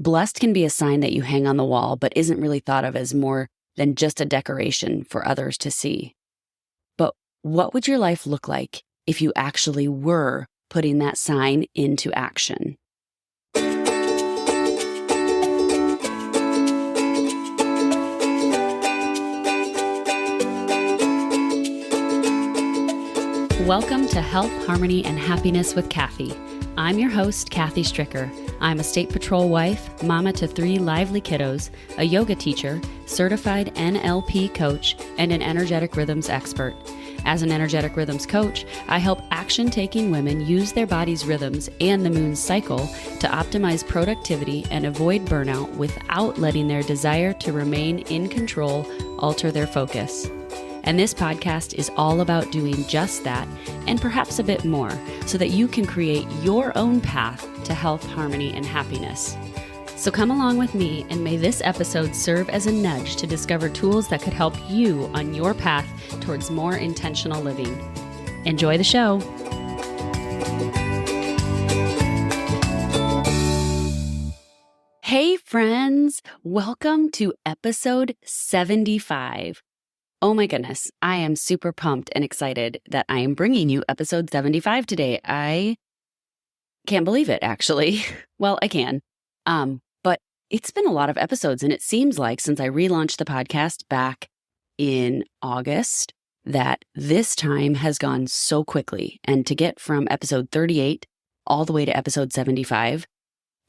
Blessed can be a sign that you hang on the wall, but isn't really thought of as more than just a decoration for others to see. But what would your life look like if you actually were putting that sign into action? Welcome to Health, Harmony, and Happiness with Kathy. I'm your host, Kathy Stricker. I'm a state patrol wife, mama to 3 lively kiddos, a yoga teacher, certified NLP coach, and an energetic rhythms expert. As an energetic rhythms coach, I help action-taking women use their body's rhythms and the moon's cycle to optimize productivity and avoid burnout without letting their desire to remain in control alter their focus. And this podcast is all about doing just that and perhaps a bit more so that you can create your own path to health, harmony, and happiness. So come along with me, and may this episode serve as a nudge to discover tools that could help you on your path towards more intentional living. Enjoy the show. Hey friends, welcome to episode 75. Oh my goodness, I am super pumped and excited that I am bringing you episode 75 today. I can't believe it, actually. Well, I can. But it's been a lot of episodes, and it seems like since I relaunched the podcast back in August, that this time has gone so quickly. And to get from episode 38 all the way to episode 75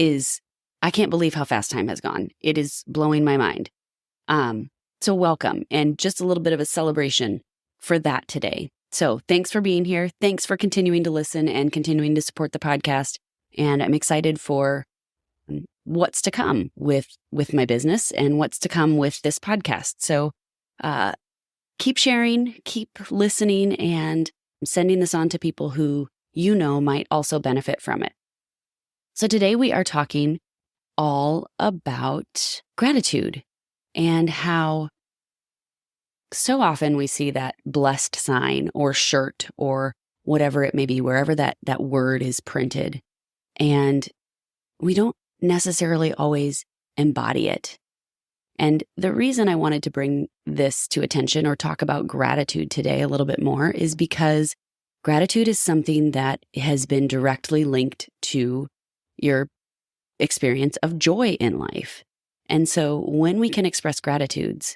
I can't believe how fast time has gone. It is blowing my mind. So welcome, and just a little bit of a celebration for that today. So thanks for being here. Thanks for continuing to listen and continuing to support the podcast. And I'm excited for what's to come with my business and what's to come with this podcast. So keep sharing, keep listening, and sending this on to people who you know might also benefit from it. So today we are talking all about gratitude. And how so often we see that blessed sign or shirt or whatever it may be, wherever that word is printed. And we don't necessarily always embody it. And the reason I wanted to bring this to attention or talk about gratitude today a little bit more is because gratitude is something that has been directly linked to your experience of joy in life. And so when we can express gratitudes,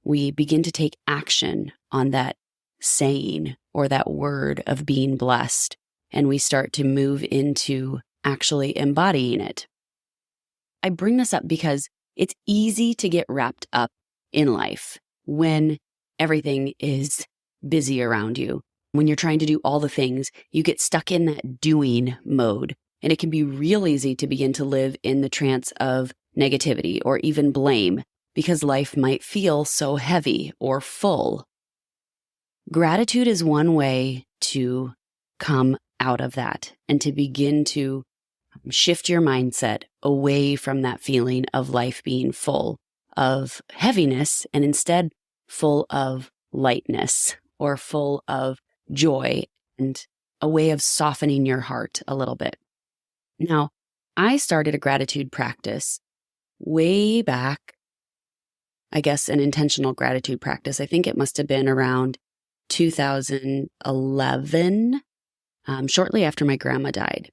we begin to take action on that saying or that word of being blessed, and we start to move into actually embodying it. I bring this up because it's easy to get wrapped up in life when everything is busy around you. When you're trying to do all the things, you get stuck in that doing mode, and it can be real easy to begin to live in the trance of negativity or even blame because life might feel so heavy or full. Gratitude is one way to come out of that and to begin to shift your mindset away from that feeling of life being full of heaviness and instead full of lightness or full of joy, and a way of softening your heart a little bit. Now, I started a gratitude practice way back, I guess an intentional gratitude practice. I think it must have been around 2011, shortly after my grandma died.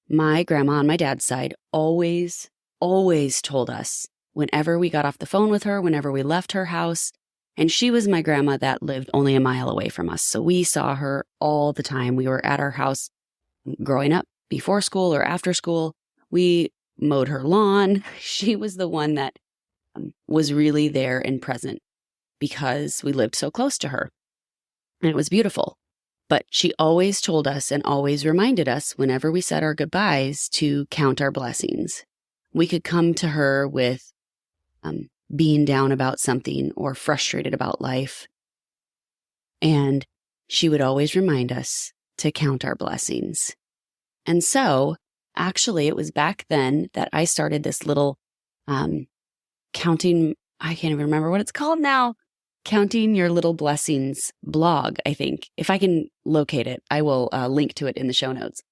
My grandma on my dad's side always told us whenever we got off the phone with her, whenever we left her house, and she was my grandma that lived only a mile away from us. So we saw her all the time. We were at our house growing up before school or after school. We mowed her lawn. She was the one that was really there and present because we lived so close to her. And it was beautiful. But she always told us and always reminded us whenever we said our goodbyes to count our blessings. We could come to her with being down about something or frustrated about life. And she would always remind us to count our blessings. And so actually, it was back then that I started this little counting, I can't even remember what it's called now, Counting Your Little Blessings blog, I think. If I can locate it, I will link to it in the show notes.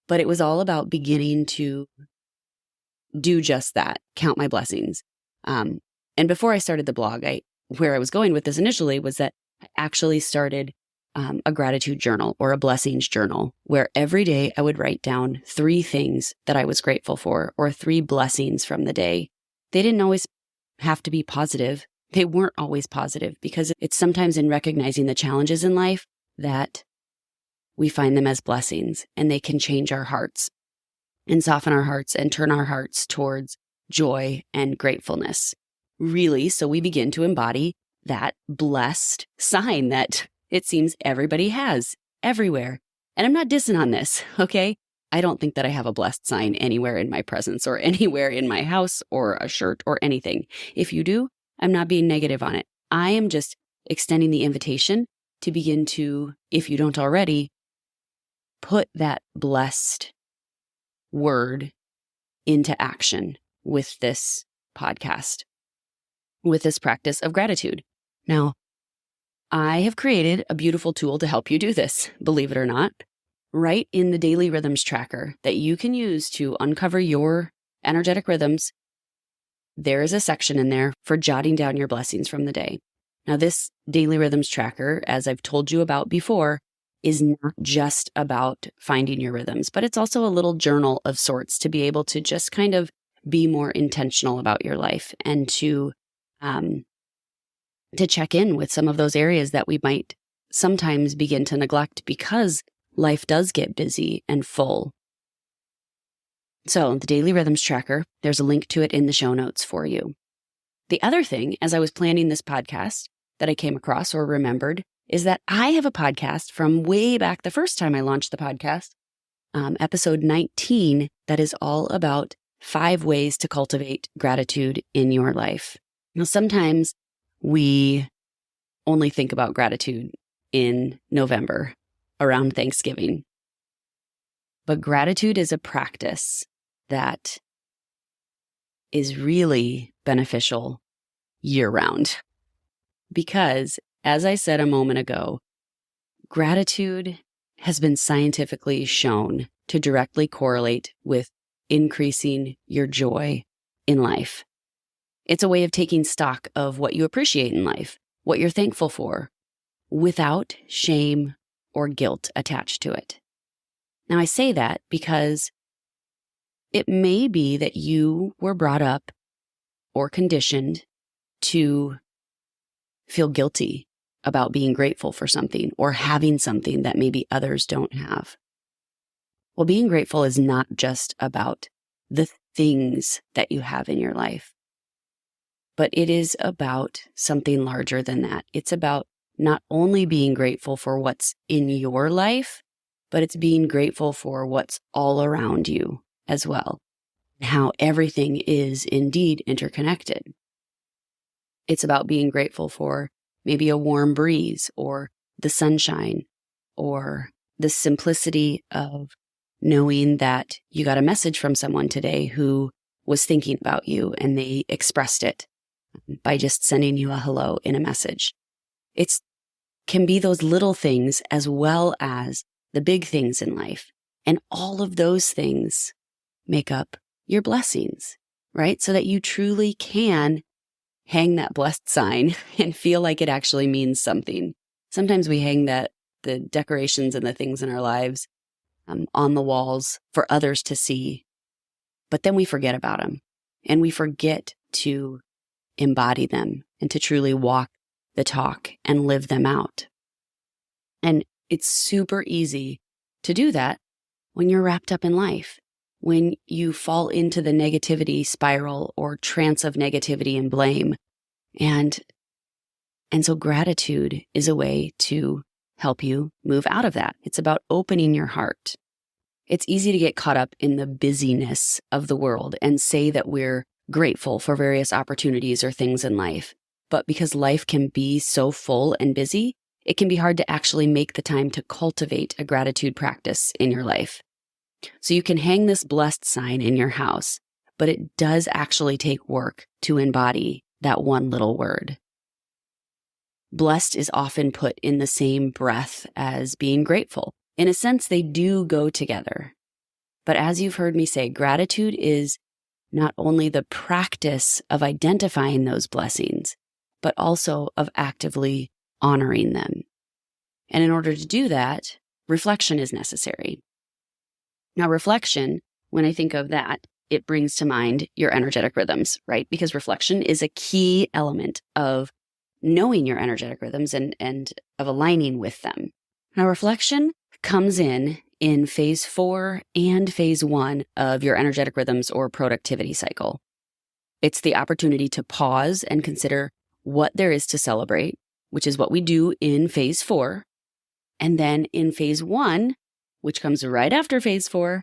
But it was all about beginning to do just that, count my blessings. And before I started the blog, where I was going with this initially was that I actually started a gratitude journal or a blessings journal, where every day I would write down 3 things that I was grateful for, or 3 blessings from the day. They didn't always have to be positive. They weren't always positive, because it's sometimes in recognizing the challenges in life that we find them as blessings, and they can change our hearts and soften our hearts and turn our hearts towards joy and gratefulness. Really, so we begin to embody that blessed sign that it seems everybody has everywhere. And I'm not dissing on this, okay? I don't think that I have a blessed sign anywhere in my presence or anywhere in my house or a shirt or anything. If you do, I'm not being negative on it. I am just extending the invitation to begin to, if you don't already, put that blessed word into action with this podcast, with this practice of gratitude. Now, I have created a beautiful tool to help you do this, believe it or not, right in the daily rhythms tracker that you can use to uncover your energetic rhythms. There is a section in there for jotting down your blessings from the day. Now, this daily rhythms tracker, as I've told you about before, is not just about finding your rhythms, but it's also a little journal of sorts to be able to just kind of be more intentional about your life and to check in with some of those areas that we might sometimes begin to neglect because life does get busy and full. So the Daily Rhythms Tracker, there's a link to it in the show notes for you. The other thing, as I was planning this podcast, that I came across or remembered is that I have a podcast from way back the first time I launched the podcast, episode 19, that is all about 5 ways to cultivate gratitude in your life. Now, sometimes we only think about gratitude in November around Thanksgiving. But gratitude is a practice that is really beneficial year-round. Because, as I said a moment ago, gratitude has been scientifically shown to directly correlate with increasing your joy in life. It's a way of taking stock of what you appreciate in life, what you're thankful for, without shame or guilt attached to it. Now, I say that because it may be that you were brought up or conditioned to feel guilty about being grateful for something or having something that maybe others don't have. Well, being grateful is not just about the things that you have in your life, but it is about something larger than that. It's about not only being grateful for what's in your life, but it's being grateful for what's all around you as well, and how everything is indeed interconnected. It's about being grateful for maybe a warm breeze or the sunshine or the simplicity of knowing that you got a message from someone today who was thinking about you and they expressed it by just sending you a hello in a message. It can be those little things as well as the big things in life. And all of those things make up your blessings, right? So that you truly can hang that blessed sign and feel like it actually means something. Sometimes we hang the decorations and the things in our lives on the walls for others to see, but then we forget about them and we forget to embody them and to truly walk the talk and live them out. And it's super easy to do that when you're wrapped up in life, when you fall into the negativity spiral or trance of negativity and blame. And so gratitude is a way to help you move out of that. It's about opening your heart. It's easy to get caught up in the busyness of the world and say that we're grateful for various opportunities or things in life. But because life can be so full and busy, it can be hard to actually make the time to cultivate a gratitude practice in your life. So you can hang this blessed sign in your house, but it does actually take work to embody that one little word. Blessed is often put in the same breath as being grateful. In a sense, they do go together. But as you've heard me say, gratitude is not only the practice of identifying those blessings, but also of actively honoring them. And in order to do that, reflection is necessary. Now, reflection, when I think of that, it brings to mind your energetic rhythms, right? Because reflection is a key element of knowing your energetic rhythms and of aligning with them. Now, reflection comes in phase 4 and phase 1 of your energetic rhythms or productivity cycle. It's the opportunity to pause and consider what there is to celebrate, which is what we do in phase 4. And then in phase 1, which comes right after phase 4,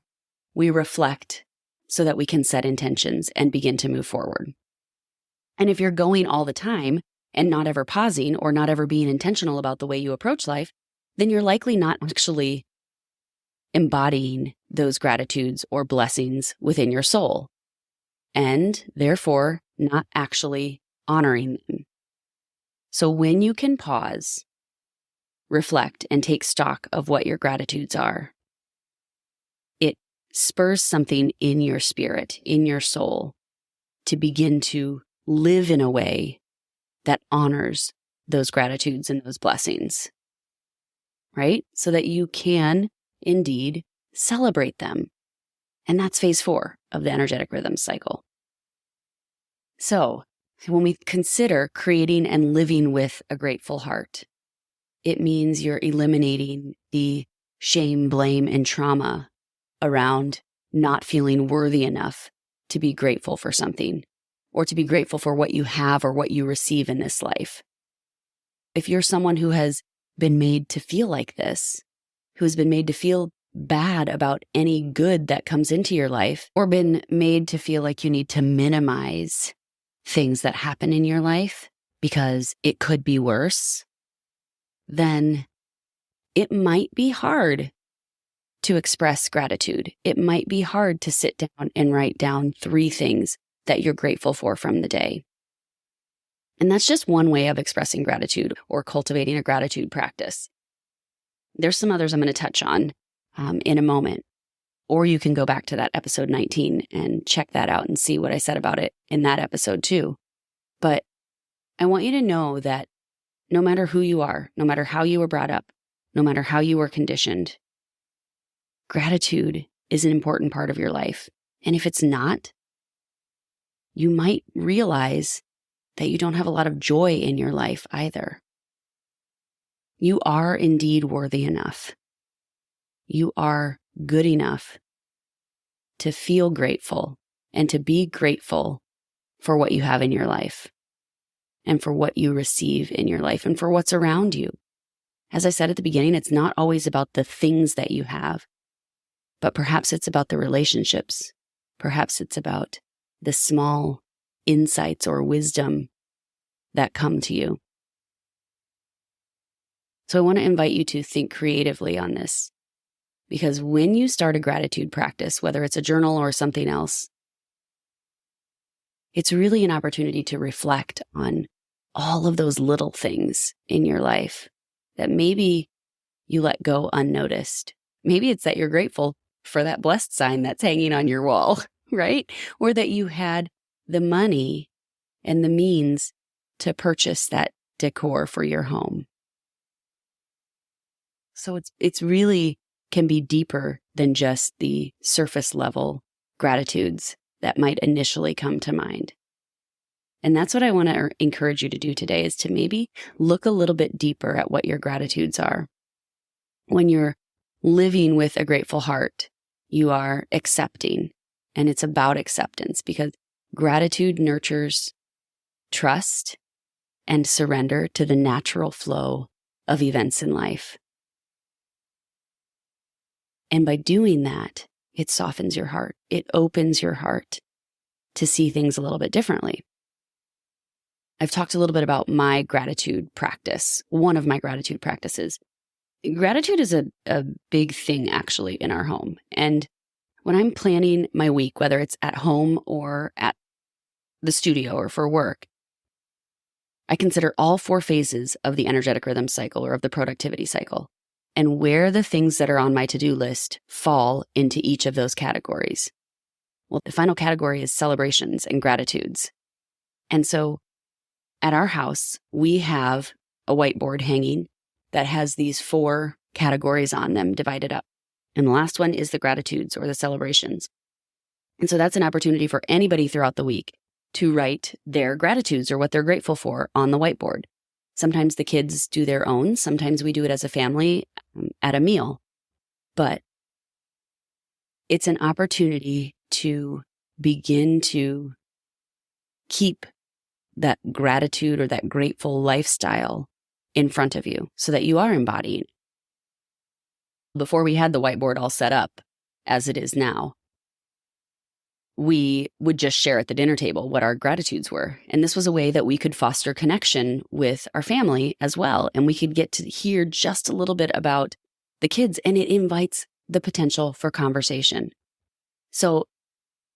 we reflect so that we can set intentions and begin to move forward. And if you're going all the time and not ever pausing or not ever being intentional about the way you approach life, then you're likely not actually embodying those gratitudes or blessings within your soul, and therefore not actually honoring them. So when you can pause, reflect, and take stock of what your gratitudes are, it spurs something in your spirit, in your soul, to begin to live in a way that honors those gratitudes and those blessings, right? So that you can indeed celebrate them. And that's phase 4 of the energetic rhythm cycle. So when we consider creating and living with a grateful heart, it means you're eliminating the shame, blame, and trauma around not feeling worthy enough to be grateful for something or to be grateful for what you have or what you receive in this life. If you're someone who has been made to feel like this, who has been made to feel bad about any good that comes into your life, or been made to feel like you need to minimize things that happen in your life because it could be worse, then it might be hard to express gratitude. It might be hard to sit down and write down 3 things that you're grateful for from the day. And that's just one way of expressing gratitude or cultivating a gratitude practice. There's some others I'm going to touch on in a moment. Or you can go back to that episode 19 and check that out and see what I said about it in that episode too. But I want you to know that no matter who you are, no matter how you were brought up, no matter how you were conditioned, gratitude is an important part of your life. And if it's not, you might realize that you don't have a lot of joy in your life either. You are indeed worthy enough. You are good enough to feel grateful and to be grateful for what you have in your life and for what you receive in your life and for what's around you. As I said at the beginning, it's not always about the things that you have, but perhaps it's about the relationships. Perhaps it's about the small insights or wisdom that come to you. So I want to invite you to think creatively on this, because when you start a gratitude practice, whether it's a journal or something else, it's really an opportunity to reflect on all of those little things in your life that maybe you let go unnoticed. Maybe it's that you're grateful for that blessed sign that's hanging on your wall, right? Or that you had the money and the means to purchase that decor for your home. So it's really can be deeper than just the surface level gratitudes that might initially come to mind. And that's what I want to encourage you to do today, is to maybe look a little bit deeper at what your gratitudes are. When you're living with a grateful heart, you are accepting, and it's about acceptance, because gratitude nurtures trust and surrender to the natural flow of events in life. And by doing that, it softens your heart. It opens your heart to see things a little bit differently. I've talked a little bit about my gratitude practice, one of my gratitude practices. Gratitude is a big thing actually in our home. And when I'm planning my week, whether it's at home or at the studio or for work, I consider all 4 phases of the energetic rhythm cycle or of the productivity cycle, and where the things that are on my to-do list fall into each of those categories. Well, the final category is celebrations and gratitudes. And so at our house, we have a whiteboard hanging that has these 4 categories on them divided up. And the last one is the gratitudes or the celebrations. And so that's an opportunity for anybody throughout the week to write their gratitudes or what they're grateful for on the whiteboard. Sometimes the kids do their own. Sometimes we do it as a family at a meal. But it's an opportunity to begin to keep that gratitude or that grateful lifestyle in front of you so that you are embodying. Before we had the whiteboard all set up as it is now, we would just share at the dinner table what our gratitudes were. And this was a way that we could foster connection with our family as well. And we could get to hear just a little bit about the kids, and it invites the potential for conversation. So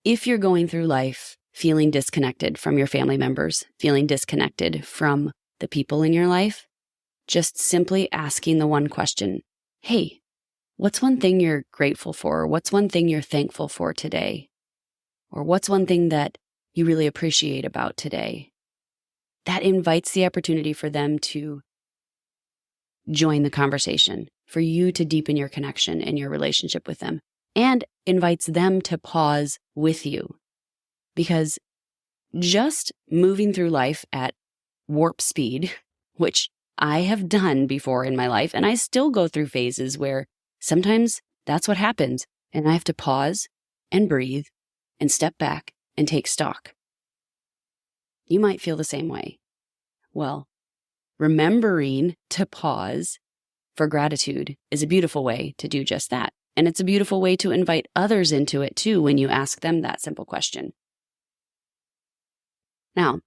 if you're going through life feeling disconnected from your family members, feeling disconnected from the people in your life, just simply asking the one question, hey, what's one thing you're grateful for? What's one thing you're thankful for today? Or what's one thing that you really appreciate about today? That invites the opportunity for them to join the conversation, for you to deepen your connection and your relationship with them, and invites them to pause with you. Because just moving through life at warp speed, which I have done before in my life, and I still go through phases where sometimes that's what happens, and I have to pause and breathe and step back and take stock. You might feel the same way. Well, remembering to pause for gratitude is a beautiful way to do just that. And it's a beautiful way to invite others into it too when you ask them that simple question. Now,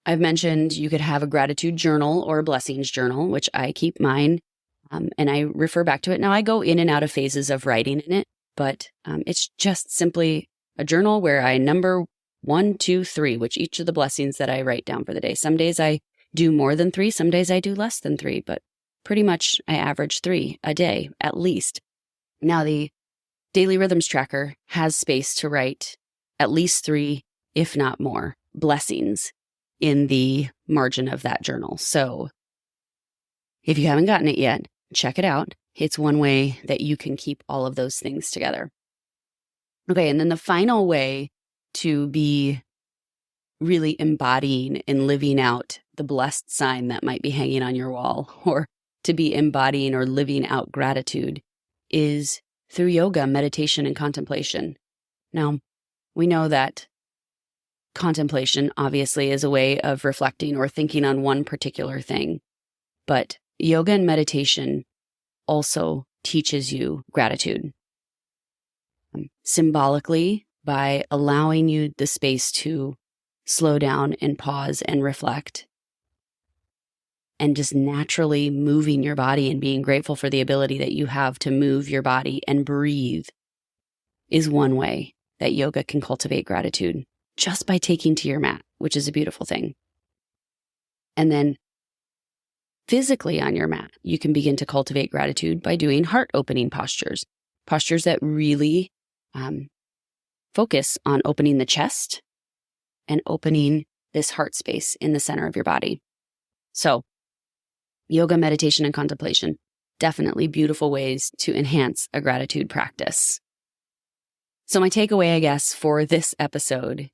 I've mentioned you could have a gratitude journal or a blessings journal, which I keep mine, and I refer back to it. Now, I go in and out of phases of writing in it, but it's just simply a journal where I number 1, 2, 3, which each of the blessings that I write down for the day. Some days I do more than 3, some days I do less than 3, but pretty much I average 3 a day at least. Now, the Daily Rhythms Tracker has space to write at least 3, if not more, blessings in the margin of that journal. So if you haven't gotten it yet, check it out. It's one way that you can keep all of those things together. Okay, and then the final way to be really embodying and living out the blessed sign that might be hanging on your wall, or to be embodying or living out gratitude, is through yoga, meditation, and contemplation. Now, we know that contemplation obviously is a way of reflecting or thinking on one particular thing, but yoga and meditation also teaches you gratitude. Symbolically, by allowing you the space to slow down and pause and reflect, and just naturally moving your body and being grateful for the ability that you have to move your body and breathe is one way that yoga can cultivate gratitude, just by taking to your mat, which is a beautiful thing. And then physically on your mat, you can begin to cultivate gratitude by doing heart opening postures that really focus on opening the chest and opening this heart space in the center of your body. So yoga, meditation, and contemplation, definitely beautiful ways to enhance a gratitude practice. So my takeaway, I guess, for this episode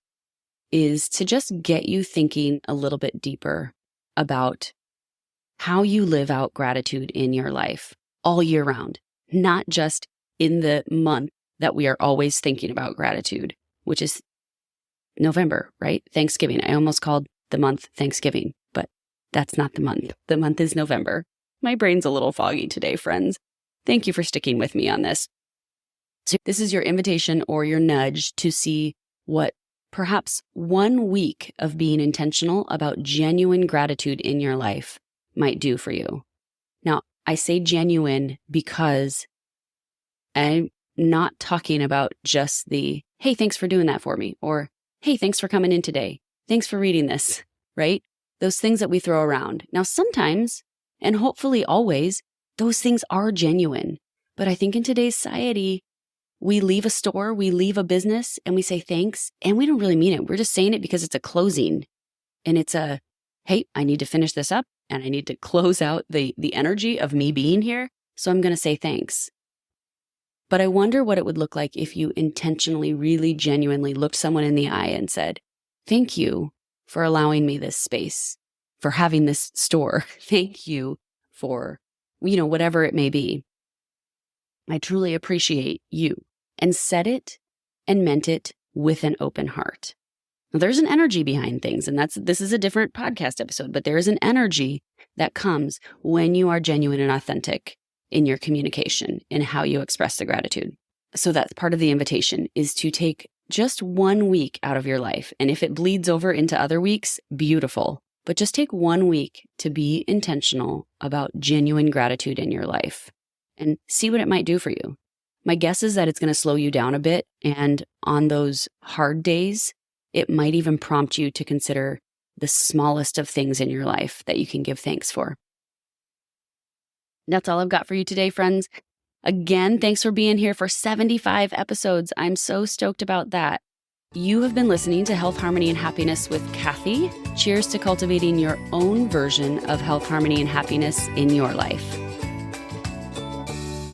is to just get you thinking a little bit deeper about how you live out gratitude in your life all year round, not just in the month that we are always thinking about gratitude, which is November, right? Thanksgiving. I almost called the month Thanksgiving, but that's not the month. The month is November. My brain's a little foggy today, friends. Thank you for sticking with me on this. So this is your invitation or your nudge to see what perhaps 1 week of being intentional about genuine gratitude in your life might do for you. Now, I say genuine because I'm not talking about just the, hey, thanks for doing that for me, or hey, thanks for coming in today. Thanks for reading this, right? Those things that we throw around. Now, sometimes, and hopefully always, those things are genuine. But I think in today's society, we leave a store, we leave a business, and we say thanks, and we don't really mean it. We're just saying it because it's a closing. And it's a, hey, I need to finish this up, and I need to close out the energy of me being here. So I'm going to say thanks. But I wonder what it would look like if you intentionally, really genuinely looked someone in the eye and said, thank you for allowing me this space, for having this store. Thank you for, whatever it may be. I truly appreciate you. And said it and meant it with an open heart. Now, there's an energy behind things, and this is a different podcast episode, but there is an energy that comes when you are genuine and authentic in your communication and how you express the gratitude. So that's part of the invitation, is to take just 1 week out of your life. And if it bleeds over into other weeks, beautiful. But just take 1 week to be intentional about genuine gratitude in your life and see what it might do for you. My guess is that it's going to slow you down a bit. And on those hard days, it might even prompt you to consider the smallest of things in your life that you can give thanks for. That's all I've got for you today, friends. Again, thanks for being here for 75 episodes. I'm so stoked about that. You have been listening to Health, Harmony, and Happiness with Kathy. Cheers to cultivating your own version of health, harmony, and happiness in your life.